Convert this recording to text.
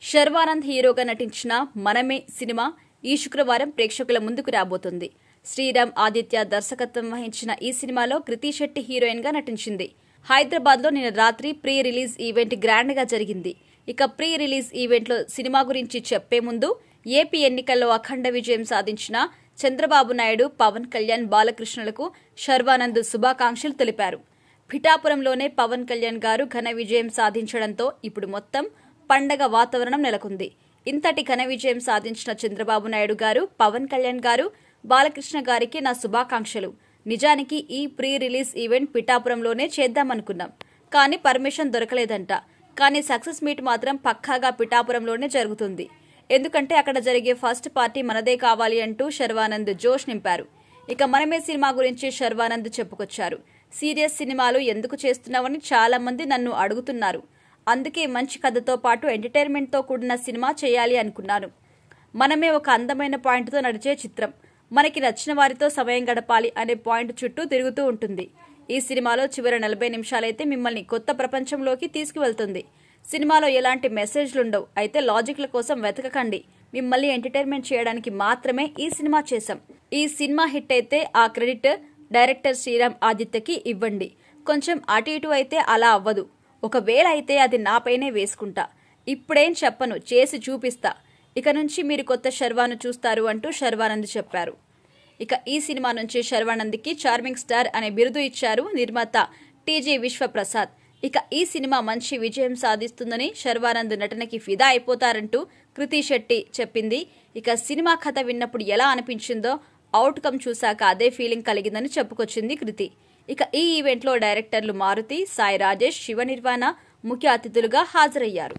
శర్వానంద్ హీరోగా నటించిన మనమే సినిమా ఈ శుక్రవారం ప్రేక్షకుల ముందుకు రాబోతుంది. శ్రీరామ్ ఆదిత్య దర్శకత్వం వహించిన ఈ సినిమాలో కృతి శెట్టి హీరోయిన్ గా నటించింది. హైదరాబాద్ లో నిన్న రాత్రి ప్రీ రిలీజ్ ఈవెంట్ గ్రాండ్ గా జరిగింది. ఇక ప్రీ రిలీజ్ ఈవెంట్ లో సినిమా గురించి చెప్పే ముందు ఏపీ ఎన్నికల్లో అఖండ విజయం సాధించిన చంద్రబాబు నాయుడు, పవన్ కళ్యాణ్, బాలకృష్ణలకు శర్వానంద్ శుభాకాంక్షలు తెలిపారు. పిఠాపురంలోనే పవన్ కళ్యాణ్ గారు ఘన విజయం సాధించడంతో ఇప్పుడు మొత్తం పండగ వాతావరణం నెలకొంది. ఇంతటి ఘన విజయం సాధించిన చంద్రబాబు నాయుడు గారు, పవన్ కళ్యాణ్ గారు, బాలకృష్ణ గారికి నా శుభాకాంక్షలు. నిజానికి ఈ ప్రీ రిలీజ్ ఈవెంట్ పిఠాపురంలోనే చేద్దామనుకున్నాం, కానీ పర్మిషన్ దొరకలేదంట. కానీ సక్సెస్ మీట్ మాత్రం పక్కాగా పిఠాపురంలోనే జరుగుతుంది. ఎందుకంటే అక్కడ జరిగే ఫస్ట్ పార్టీ మనదే కావాలి అంటూ శర్వానంద్ జోష్ నింపారు. ఇక మనమే సినిమా గురించి శర్వానంద్ చెప్పుకొచ్చారు. సీరియస్ సినిమాలు ఎందుకు చేస్తున్నావని చాలా మంది నన్ను అడుగుతున్నారు. అందుకే మంచి కథతో పాటు ఎంటర్టైన్మెంట్ తో కూడిన సినిమా చేయాలి అనుకున్నాను. మనమే ఒక అందమైన పాయింట్ తో నడిచే చిత్రం. మనకి నచ్చిన వారితో సమయం గడపాలి అనే పాయింట్ చుట్టూ తిరుగుతూ ఉంటుంది. ఈ సినిమాలో చివరి 40 నిమిషాలైతే మిమ్మల్ని కొత్త ప్రపంచంలోకి తీసుకువెళ్తుంది. సినిమాలో ఎలాంటి మెసేజ్లుండవు. అయితే లాజిక్ల కోసం వెతకకండి. మిమ్మల్ని ఎంటర్టైన్మెంట్ చేయడానికి మాత్రమే ఈ సినిమా చేశాం. ఈ సినిమా హిట్ అయితే ఆ క్రెడిట్ డైరెక్టర్ శ్రీరామ్ ఆదిత్యకి ఇవ్వండి. కొంచెం అటు ఇటు అయితే అలా అవ్వదు. ఒకవేళ అయితే అది నాపైనే వేసుకుంటా. ఇప్పుడేం చెప్పను, చేసి చూపిస్తా. ఇక నుంచి మీరు కొత్త శర్వాను చూస్తారు అంటూ శర్వానంద్ చెప్పారు. ఇక ఈ సినిమా నుంచి శర్వానంద్కి చార్మింగ్ స్టార్ అనే బిరుదు ఇచ్చారు నిర్మాత టీజీ విశ్వప్రసాద్. ఇక ఈ సినిమా మంచి విజయం సాధిస్తుందని, శర్వానంద్ నటనకి ఫిదా అయిపోతారంటూ కృతి శెట్టి చెప్పింది. ఇక సినిమా కథ విన్నప్పుడు ఎలా అనిపించిందో అవుట్కమ్ చూశాక అదే ఫీలింగ్ కలిగిందని చెప్పుకొచ్చింది కృతి. ఇక ఈ ఈవెంట్లో డైరెక్టర్లు మారుతి, సాయి రాజేష్, శివ నిర్వాణ ముఖ్య అతిథులుగా హాజరయ్యారు.